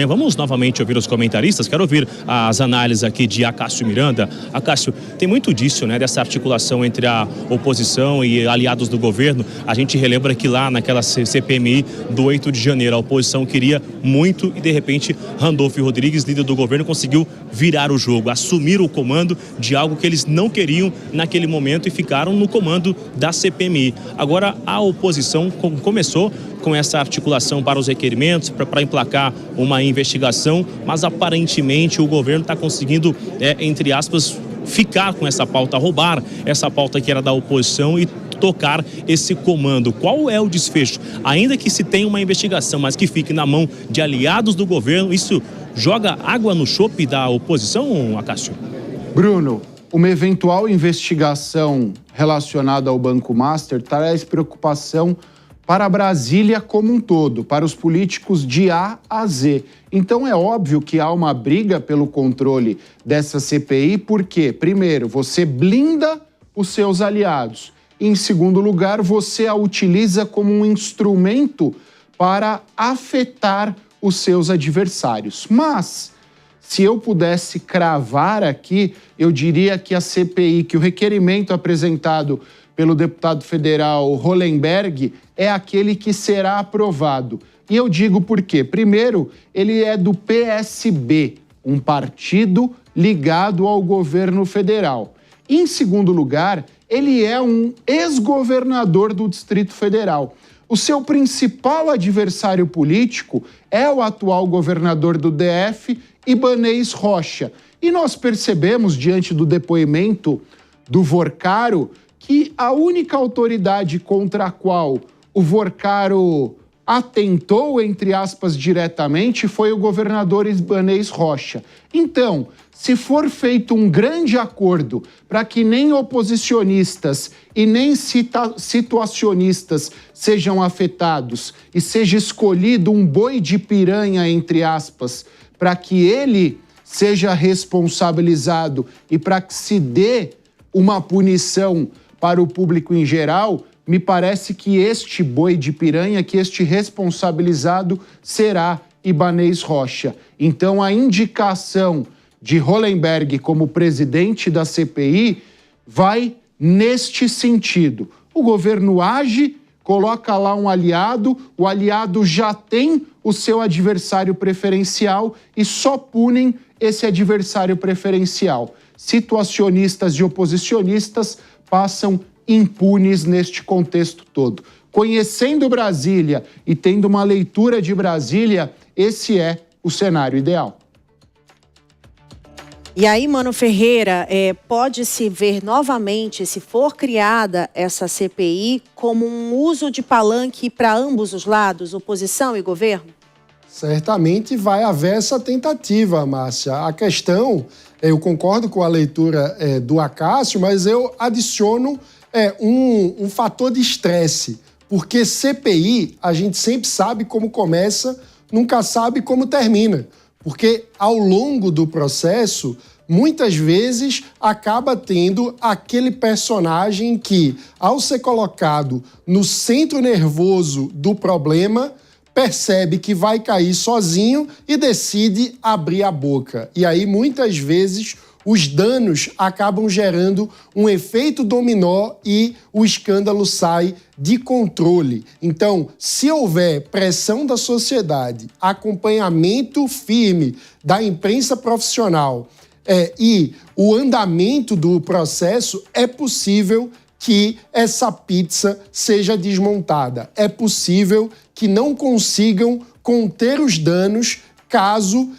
Vamos novamente ouvir os comentaristas. Quero ouvir as análises aqui de Acácio Miranda. Acácio, tem muito disso, né, dessa articulação entre a oposição e aliados do governo. A gente relembra que lá naquela CPMI do 8 de janeiro, a oposição queria muito e de repente Randolfo Rodrigues, líder do governo, conseguiu virar o jogo, assumir o comando de algo que eles não queriam naquele momento e ficaram no comando da CPMI. Agora a oposição começou com essa articulação para os requerimentos, para emplacar uma investigação, mas aparentemente o governo está conseguindo, entre aspas, ficar com essa pauta, roubar essa pauta que era da oposição e tocar esse comando. Qual é o desfecho? Ainda que se tenha uma investigação, mas que fique na mão de aliados do governo, isso joga água no chope da oposição, Acácio? Bruno, uma eventual investigação relacionada ao Banco Master traz preocupação para Brasília como um todo, para os políticos de A a Z. Então é óbvio que há uma briga pelo controle dessa CPI, porque, primeiro, você blinda os seus aliados. Em segundo lugar, você a utiliza como um instrumento para afetar os seus adversários. Mas, se eu pudesse cravar aqui, eu diria que a CPI, que o requerimento apresentado pelo deputado federal Hollenberg é aquele que será aprovado. E eu digo por quê. Primeiro, ele é do PSB, um partido ligado ao governo federal. Em segundo lugar, ele é um ex-governador do Distrito Federal. O seu principal adversário político é o atual governador do DF, Ibanez Rocha. E nós percebemos, diante do depoimento do Vorcaro, que a única autoridade contra a qual o Vorcaro atentou, entre aspas, diretamente, foi o governador Ibanez Rocha. Então, se for feito um grande acordo para que nem oposicionistas e nem situacionistas sejam afetados e seja escolhido um boi de piranha, entre aspas, para que ele seja responsabilizado e para que se dê uma punição para o público em geral, me parece que este boi de piranha, que este responsabilizado será Ibanez Rocha. Então, a indicação de Hollenberg como presidente da CPI vai neste sentido. O governo age, coloca lá um aliado, o aliado já tem o seu adversário preferencial e só punem esse adversário preferencial. Situacionistas e oposicionistas passam impunes neste contexto todo. Conhecendo Brasília e tendo uma leitura de Brasília, esse é o cenário ideal. E aí, Mano Ferreira, pode-se ver novamente, se for criada essa CPI, como um uso de palanque para ambos os lados, oposição e governo? Certamente vai haver essa tentativa, Márcia. A questão, eu concordo com a leitura do Acácio, mas eu adiciono um fator de estresse, porque CPI a gente sempre sabe como começa, nunca sabe como termina, porque ao longo do processo, muitas vezes acaba tendo aquele personagem que, ao ser colocado no centro nervoso do problema, percebe que vai cair sozinho e decide abrir a boca. E aí, muitas vezes, os danos acabam gerando um efeito dominó e o escândalo sai de controle. Então, se houver pressão da sociedade, acompanhamento firme da imprensa profissional e o andamento do processo, é possível que essa pizza seja desmontada. É possível que não consigam conter os danos caso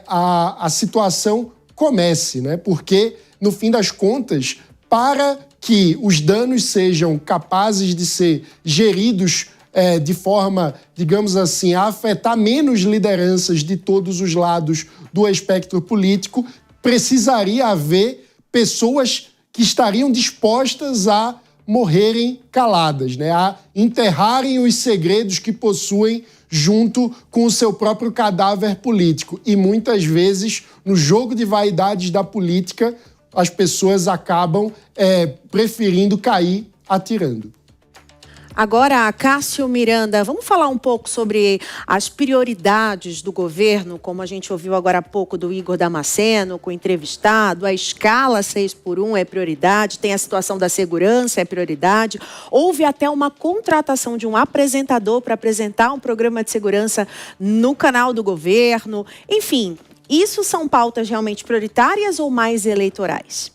a situação comece, né? Porque, no fim das contas, para que os danos sejam capazes de ser geridos de forma, digamos assim, a afetar menos lideranças de todos os lados do espectro político, precisaria haver pessoas que estariam dispostas a morrerem caladas, né? A enterrarem os segredos que possuem junto com o seu próprio cadáver político. E muitas vezes, no jogo de vaidades da política, as pessoas acabam preferindo cair atirando. Agora, Cássio Miranda, vamos falar um pouco sobre as prioridades do governo, como a gente ouviu agora há pouco do Igor Damasceno, com o entrevistado. A escala 6x1 é prioridade, tem a situação da segurança, é prioridade. Houve até uma contratação de um apresentador para apresentar um programa de segurança no canal do governo. Enfim, isso são pautas realmente prioritárias ou mais eleitorais?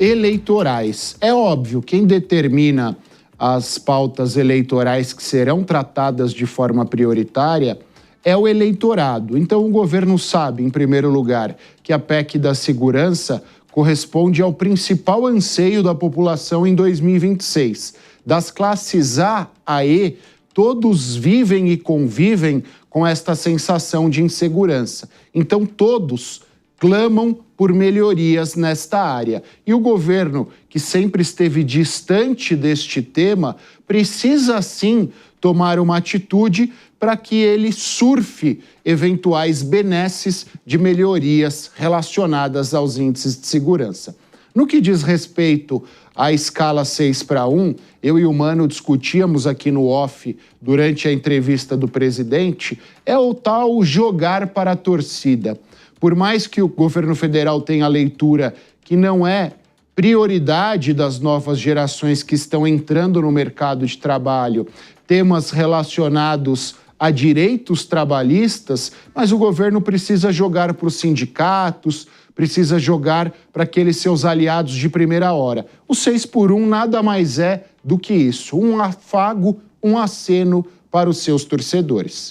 Eleitorais. É óbvio, quem determina as pautas eleitorais que serão tratadas de forma prioritária é o eleitorado. Então, o governo sabe, em primeiro lugar, que a PEC da segurança corresponde ao principal anseio da população em 2026. Das classes A a E, todos vivem e convivem com esta sensação de insegurança. Então, todos clamam por melhorias nesta área. E o governo, que sempre esteve distante deste tema, precisa sim tomar uma atitude para que ele surfe eventuais benesses de melhorias relacionadas aos índices de segurança. No que diz respeito à escala 6x1, eu e o Mano discutíamos aqui no off durante a entrevista do presidente, é o tal jogar para a torcida. Por mais que o governo federal tenha a leitura que não é prioridade das novas gerações que estão entrando no mercado de trabalho, temas relacionados a direitos trabalhistas, mas o governo precisa jogar para os sindicatos, precisa jogar para aqueles seus aliados de primeira hora. O 6x1 nada mais é do que isso, um afago, um aceno para os seus torcedores.